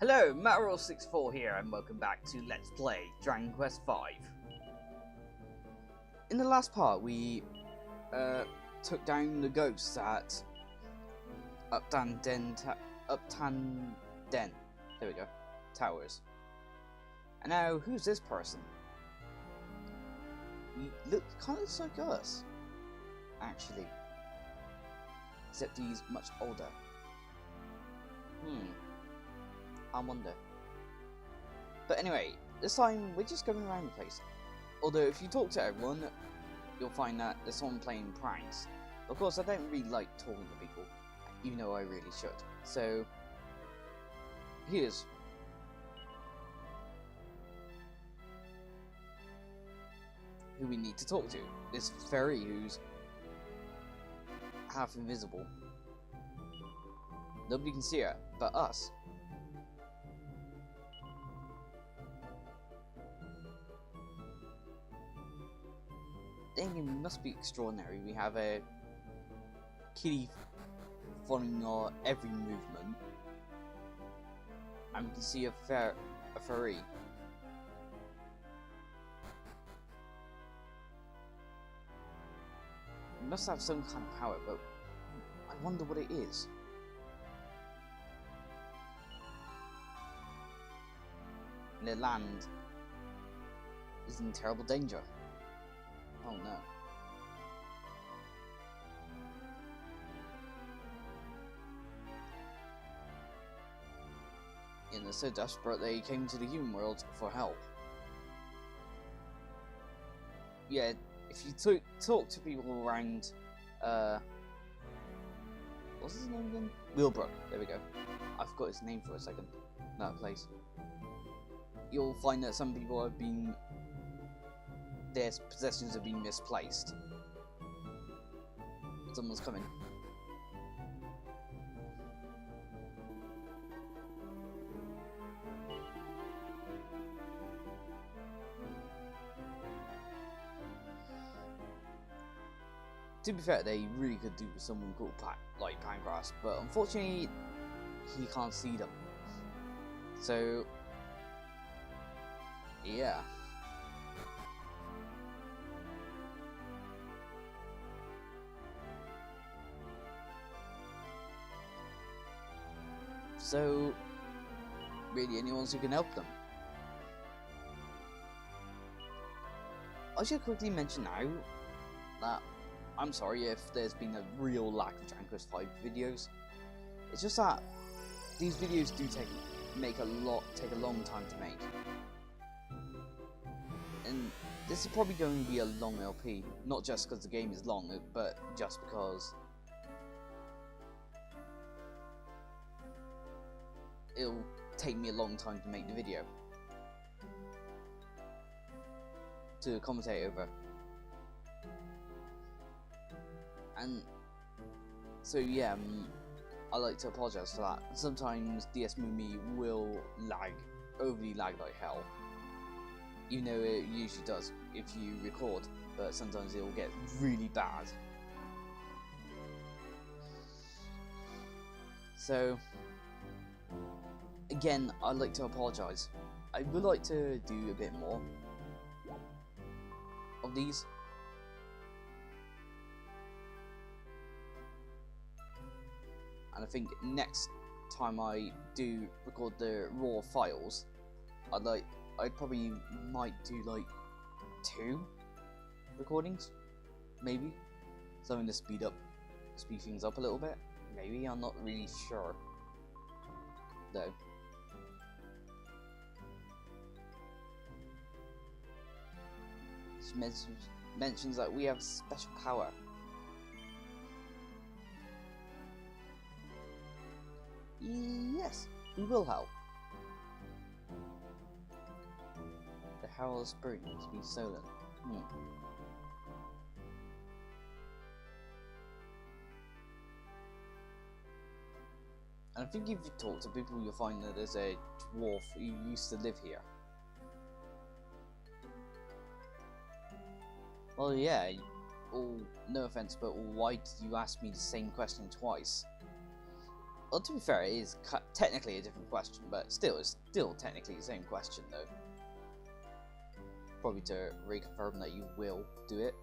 Hello, Mattero64 here, and welcome back to Let's Play Dragon Quest V. In the last part, we took down the ghosts at Uptan Den. There we go. Towers. And now, who's this person? He kind of looks like us, actually. Except he's much older. I wonder. But anyway, this time we're just going around the place. Although if you talk to everyone, you'll find that there's someone playing pranks. Of course, I don't really like talking to people, even though I really should. So, here's who we need to talk to. This fairy who's half invisible. Nobody can see her, but us. Dang, it must be extraordinary. We have a kitty following our every movement, and we can see a fairy. It must have some kind of power, but I wonder what it is. The land is in terrible danger. Oh no. And they're so desperate they came to the human world for help. Yeah, if you talk to people around, what's his name again? Wheelbrook, there we go. I forgot his name for a second. That place. You'll find that some people have been, their possessions have been misplaced. Someone's coming. To be fair, they really could do with someone called Pancras, but unfortunately, he can't see them. So, yeah. So, really, anyone who can help them. I should quickly mention now that I'm sorry if there's been a real lack of Dragon Quest V videos. It's just that these videos do take a long time to make. And this is probably going to be a long LP, not just because the game is long, but just because it'll take me a long time to make the video to commentate over. And so yeah, I like to apologise for that. Sometimes DS Movie will overly lag like hell. Even though it usually does if you record, but sometimes it will get really bad. So, again, I'd like to apologise. I would like to do a bit more of these. And I think next time I do record the raw files, I probably might do like 2 recordings, maybe. Something to speed things up a little bit. Maybe, I'm not really sure, though. She mentions that we have special power. Yes, we will help. The Herald Spirit needs to be stolen. And I think if you talk to people, you'll find that there's a dwarf who used to live here. Well, yeah. No offense, but why did you ask me the same question twice? Well, to be fair, it is technically a different question, but it's still technically the same question, though. Probably to reconfirm that you will do it.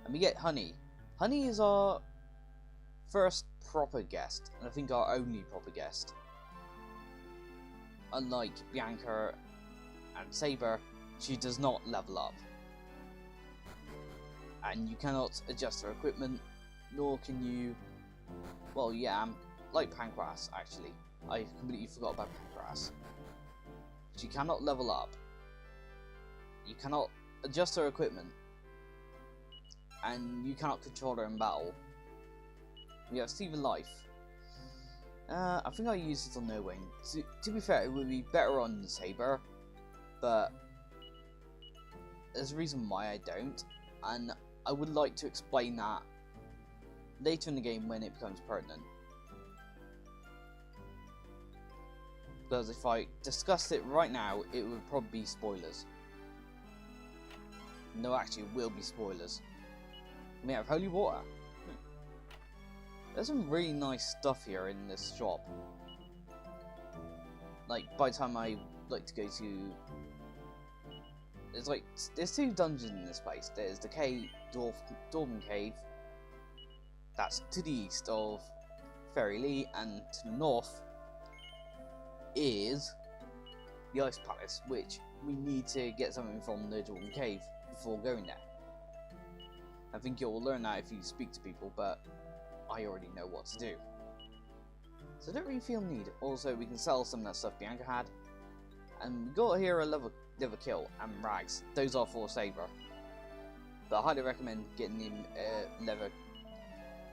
And we get Honey. Honey is our first proper guest, and I think our only proper guest. Unlike Bianca and Saber, she does not level up. And you cannot adjust her equipment, nor can you... Well, yeah, like Pancras, actually. I completely forgot about Pancras. She cannot level up. You cannot adjust her equipment. And you cannot control her in battle. We have Steven Life. I think I use it on No Wing. To be fair, it would be better on Saber, but there's a reason why I don't, and I would like to explain that later in the game when it becomes pertinent. Because if I discussed it right now, it would probably be spoilers. No, actually, it will be spoilers. We have holy water. There's some really nice stuff here in this shop. Like, by the time I like to go to... There's two dungeons in this place. There's the cave, Dwarven Cave. That's to the east of Faerie Lea, and to the north is the Ice Palace, which we need to get something from the Dwarven Cave before going there. I think you'll learn that if you speak to people, but I already know what to do. So I don't really feel need. Also, we can sell some of that stuff Bianca had. And we got here a leather kill and rags. Those are for Saber. But I highly recommend getting him leather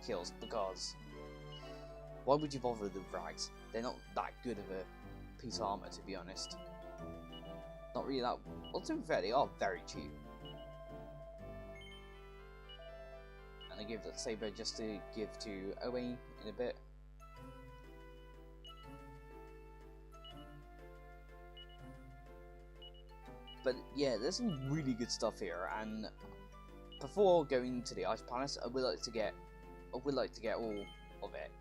kills, because why would you bother with the rags? They're not that good of a piece of armor, to be honest. Not really that... Well, to be fair, they are very cheap. And I give that Saber just to give to Owain in a bit. But yeah, there's some really good stuff here, and before going to the Ice Palace, I would like to get all of it.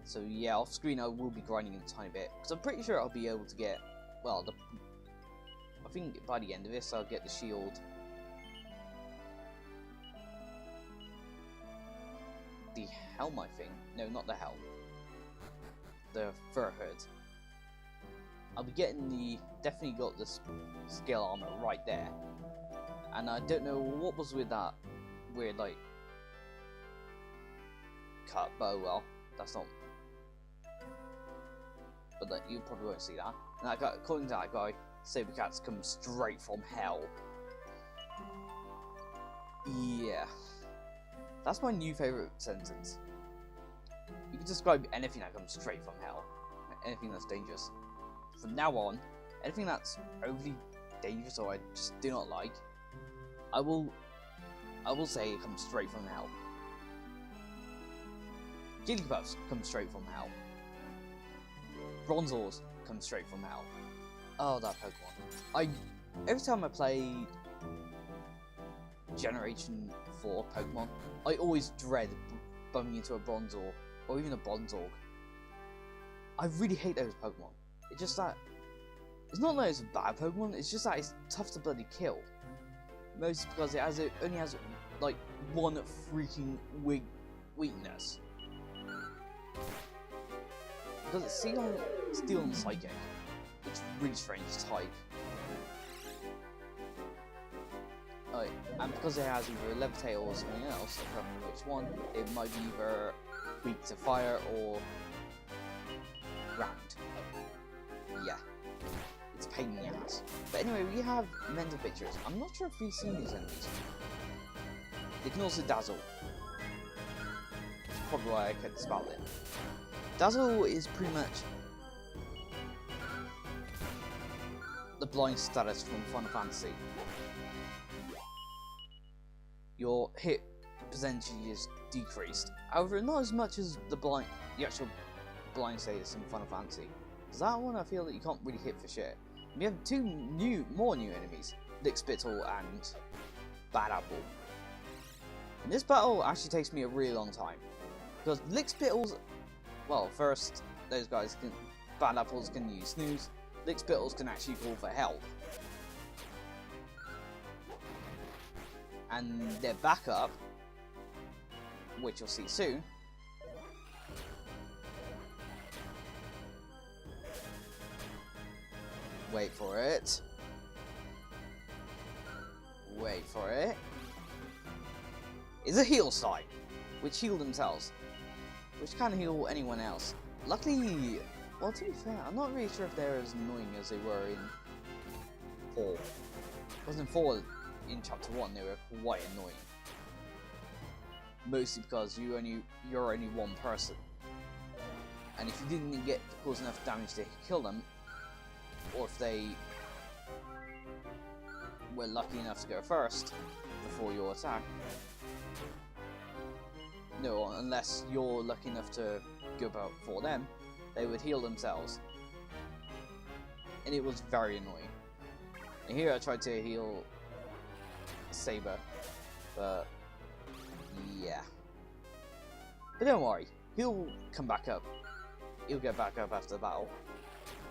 So yeah, off screen I will be grinding a tiny bit, because I'm pretty sure I'll be able to get, well, I think by the end of this I'll get the shield. The helm, I think. No, not the helm. The fur hood. I'll be getting definitely got the scale armor right there. And I don't know what was with that weird, like, cut, but oh well, that's not. But like, you probably won't see that. And that guy, according to that guy, Saber Cats come straight from hell. Yeah. That's my new favourite sentence. You can describe anything that comes straight from hell. Anything that's dangerous. From now on, anything that's overly dangerous or I just do not like, I will say it comes straight from hell. Jigglypuffs come straight from hell. Bronzors come straight from hell. Oh, that Pokemon. Every time I play Generation 4 Pokemon, I always dread bumping into a Bronzor or even a Bronzorg. I really hate those Pokemon. It's just that it's not that it's a bad Pokemon, it's just that it's tough to bloody kill. Mostly because it only has like one freaking weakness. Because it's Steel and Psychic. It's really strange type. And because it has either a Levitate or something else, I can't remember which one, it might be either weak to fire or ground. Yeah. It's a pain in the ass. But anyway, we have mental pictures. I'm not sure if we've seen these enemies. They can also dazzle. That's probably why I couldn't spell it. Dazzle is pretty much the blind status from Final Fantasy. Your hit percentage is decreased. However, not as much as the actual blind status in Final Fantasy. Because that one I feel that you can't really hit for shit. We have two more new enemies, Lickspittle and Bad Apple. And this battle actually takes me a really long time. Because Lickspittles, well, first, those guys can, bad apples can use snooze. Lickspittles can actually call for help. And their backup, which you'll see soon, wait for it. Wait for it. Is a heal side, which heal themselves, which can heal anyone else. Luckily, well, to be fair, I'm not really sure if they're as annoying as they were in 4. Because in 4, in chapter 1, they were quite annoying. Mostly because you're only one person, and if you didn't get cause enough damage to kill them, or if they were lucky enough to go first before your attack, no, unless you're lucky enough to go about for them, they would heal themselves, and it was very annoying. And here I tried to heal Saber, but yeah. But don't worry, he'll come back up. He'll get back up after the battle.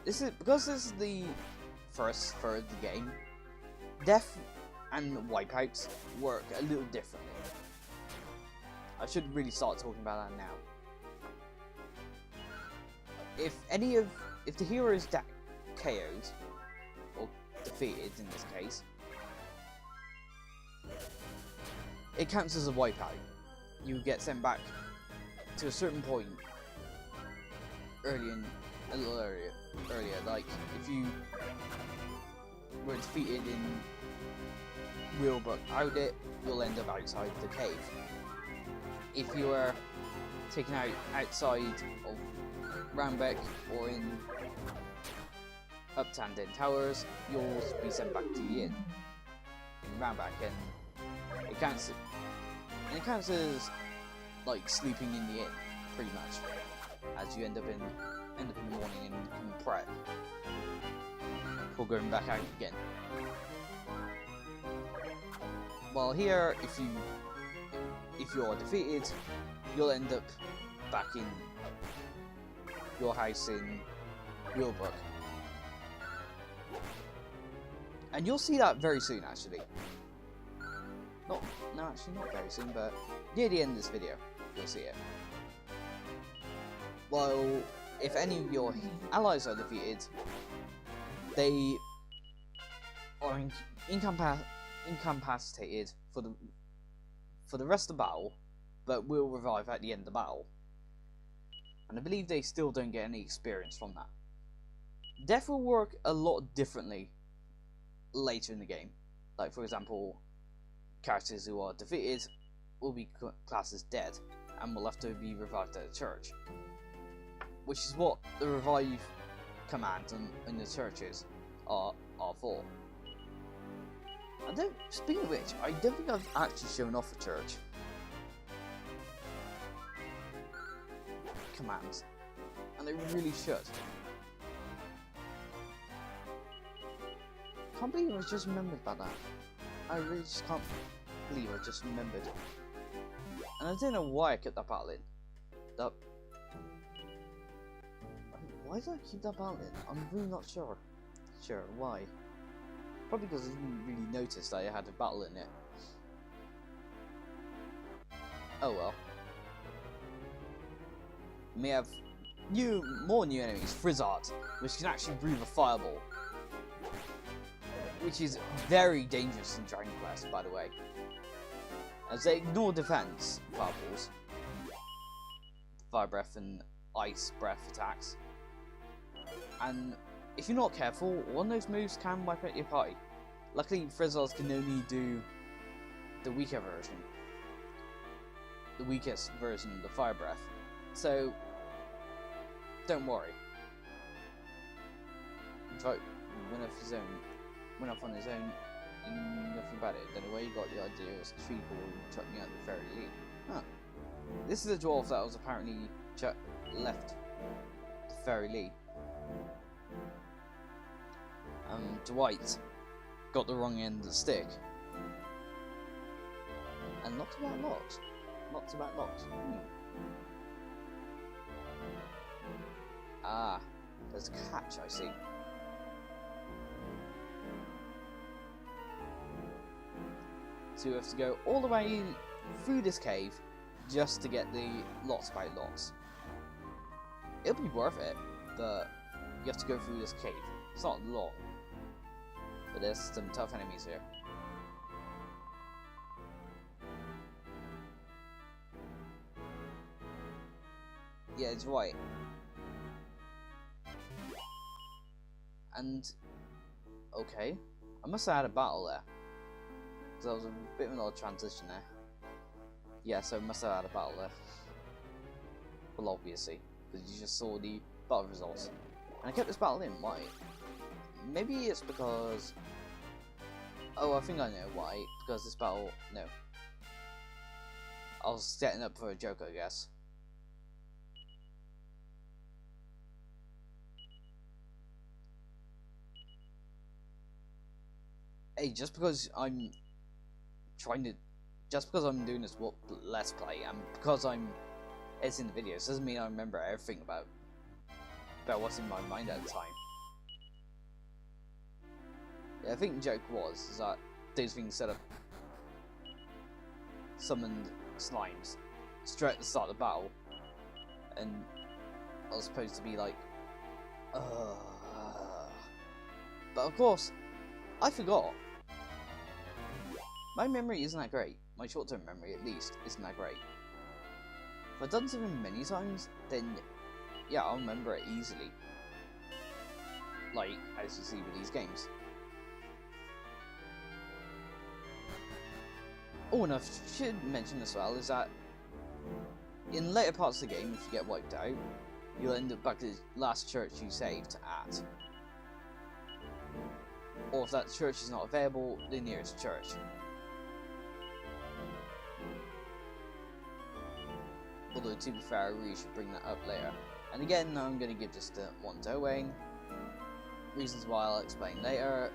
Because this is the first third of the game, death and wipeouts work a little differently. I should really start talking about that now. If the hero is KO'd, or defeated in this case, it counts as a wipeout. You get sent back to a certain point a little earlier. Like if you were defeated in Wheelbrook Audit, you'll end up outside the cave. If you were taken out outside of Rambeck or in Uptown Den Towers, you'll be sent back to the inn in Rambeck, and it counts as like sleeping in the inn, pretty much, as you end up in the morning and can prep before going back out again. While here, if you're defeated, you'll end up back in your house in Wheelbrook. And you'll see that very soon, actually. Actually not very soon, but near the end of this video, you'll see it. Well, if any of your allies are defeated, they are incapacitated for the rest of the battle, but will revive at the end of the battle. And I believe they still don't get any experience from that. Death will work a lot differently later in the game. Like, for example, characters who are defeated will be classed as dead and will have to be revived at a church, which is what the revive command in the churches are for. Speaking of which, I don't think I've actually shown off a church commands, and I really should. Can't believe I just remembered about that. I really just can't believe I just remembered. And I don't know why I kept that battle in. Why did I keep that battle in? I'm really not sure. Why? Probably because I didn't really notice that I had a battle in it. Oh well. We may have more new enemies. Frizzard, which can actually breathe a fireball, which is very dangerous in Dragon Quest, by the way, as they ignore defense fireballs, fire breath and ice breath attacks. And if you're not careful, one of those moves can wipe out your party. Luckily, Frizzlers can only do the weaker version, the weakest version of the fire breath. So don't worry. In fact, went off on his own, nothing about it. Don't know where you got the idea it was a tree called chuck me out the Faerie Lea. Huh. This is a dwarf that was apparently left the Faerie Lea. Dwight got the wrong end of the stick. And not too bad locked. Not too bad locked. Ah, there's a catch, I see. So you have to go all the way through this cave just to get the lots by lots. It'll be worth it, but you have to go through this cave. It's not long, but there's some tough enemies here. Yeah, it's right. And okay, I must have had a battle there. So that was a bit of an odd transition there. Yeah, so I must have had a battle there. Well, obviously, because you just saw the battle results. And I kept this battle in. Why? Maybe it's because... Oh, I think I know why. Because this battle... No. I was setting up for a joke, I guess. Hey, just because I'm doing this let's play, and because I'm editing the videos, doesn't mean I remember everything about what's in my mind at the time. Yeah, I think the joke was that those things set up summoned slimes straight at the start of the battle, and I was supposed to be like, but of course, I forgot. My memory isn't that great. My short-term memory, at least, isn't that great. If I've done something many times, then yeah, I'll remember it easily. Like, as you see with these games. Oh, and I should mention as well, is that in later parts of the game, if you get wiped out, you'll end up back to the last church you saved at. Or if that church is not available, the nearest church. Although, to be fair, I really should bring that up later. And again, I'm going to give this one to Owain. Reasons why I'll explain later.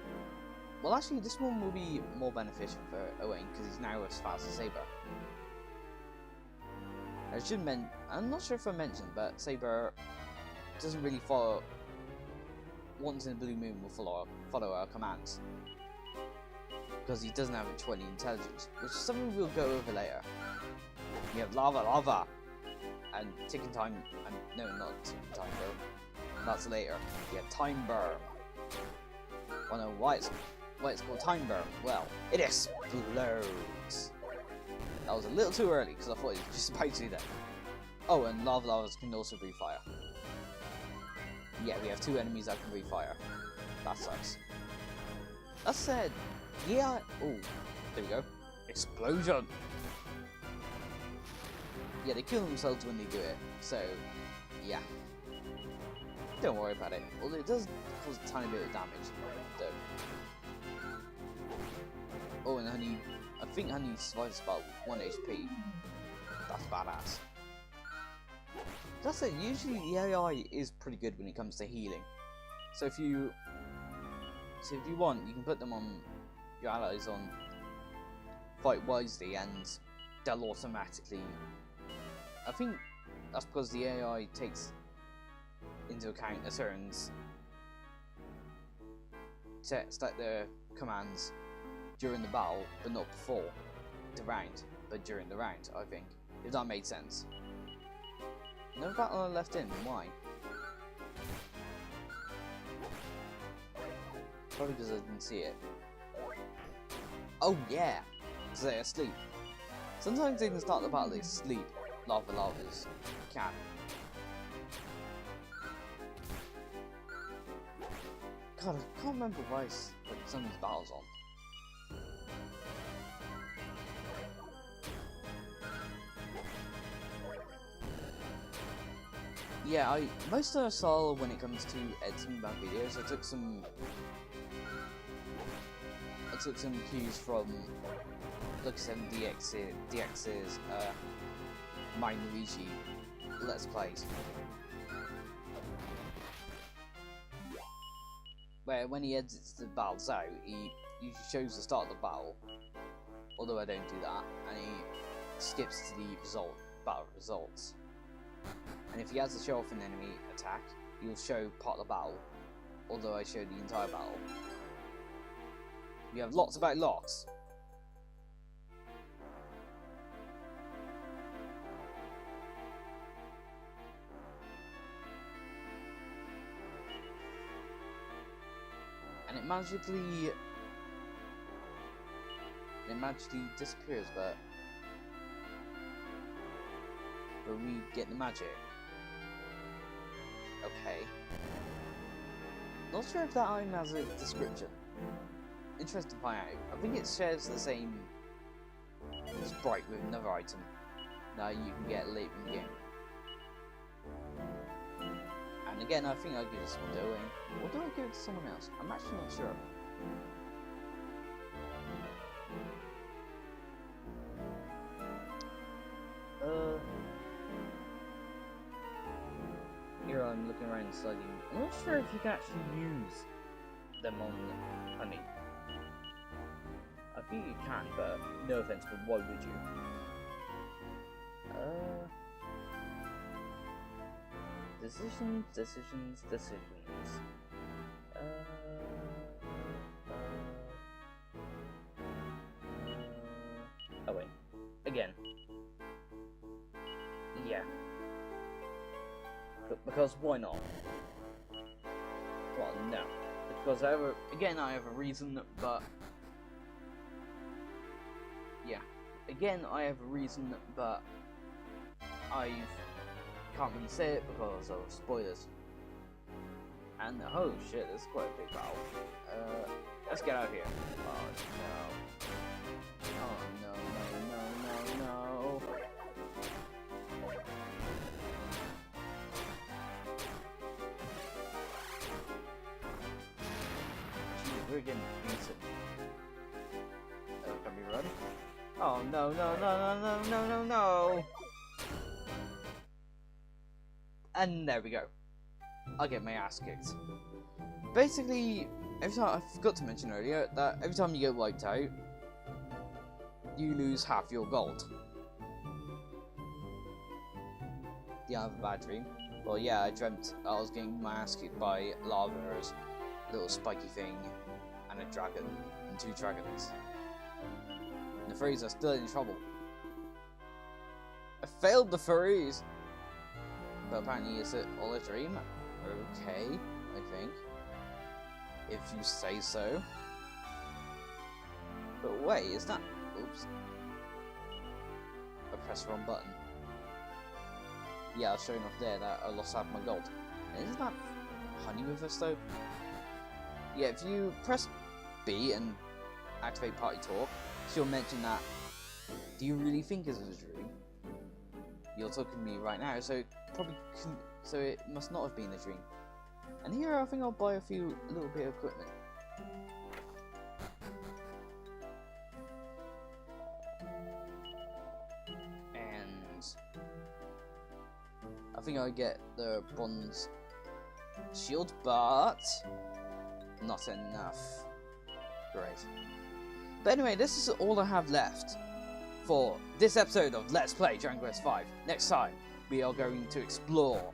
Well, actually, this one will be more beneficial for Owain, because he's now as fast as Saber. I'm not sure if I mentioned, but Saber doesn't really follow... Once in a blue moon will follow our commands. Because he doesn't have a 20 intelligence, which is something we'll go over later. We have lava, and ticking time, and no, not ticking time burn. That's later. We have time burn. Oh no, why it's called time burn? Well, it explodes. That was a little too early because I thought it was just about to do that. Oh, and lavas can also breathe fire. Yeah, we have two enemies that can breathe fire. That sucks. That said, yeah. Oh, there we go. Explosion. Yeah, they kill themselves when they do it, so, yeah. Don't worry about it. Although it does cause a tiny bit of damage, though. Oh, and Honey, I think Honey survives about 1 HP. That's badass. That's it, usually the AI is pretty good when it comes to healing. So if you want, you can put them on, your allies on Fight Wisely, and they'll automatically... I think that's because the AI takes into account a certain text like the commands during the battle, but not before the round, but during the round, I think. If that made sense. No battle I left in, why? Probably because I didn't see it. Oh yeah! Because they're asleep. Sometimes they can start the battle, they sleep. Lavas can. God, I can't remember why I put some of these battles on. Yeah, most of I saw when it comes to editing my videos, I took some cues from, like I said, DX's My Luigi Let's Plays. Where when he edits the battles out, he usually shows the start of the battle, although I don't do that, and he skips to the battle results. And if he has to show off an enemy attack, he will show part of the battle, although I show the entire battle. We have lots about locks. And it magically disappears, but we get the magic. Okay. Not sure if that item has a description. Interesting to find out. I think it shares the same sprite with another item that you can get late in the game. And again, I think I'll give this one to Owen. Or do I give it to someone else? I'm actually not sure. Here I'm looking around and studying. I'm not sure if you can actually use them on honey. I think you can, but no offense, but why would you? Decisions. Oh wait, again. Yeah. Because why not? Well, no. Because I have a reason, but yeah. Again, I have a reason, but I can't really say it because of spoilers. And oh shit, this is quite a big battle. Let's get out of here. Oh no. Oh no. Jeez, we're getting beaten. Can we run? Oh no. And there we go. I get my ass kicked. Basically, every time, I forgot to mention earlier that every time you get wiped out, you lose half your gold. Yeah, I have a bad dream. Well, yeah, I dreamt I was getting my ass kicked by lavas, a little spiky thing, and a dragon, and 2 dragons. And the furries are still in trouble. I failed the furries! But apparently it's all a dream. Okay, I think. If you say so. But wait, is that... Oops. I pressed the wrong button. Yeah, I was showing off there that I lost half my gold. Isn't that honey with us though? Yeah, if you press B and activate party talk, she'll mention that. Do you really think it's a dream? You're talking to me right now, so it must not have been a dream. And here I think I'll buy a little bit of equipment. And I think I'll get the bronze shield, but not enough. Great. But anyway, this is all I have left for this episode of Let's Play Dragon Quest V. Next time, we are going to explore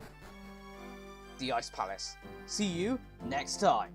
the Ice Palace. See you next time.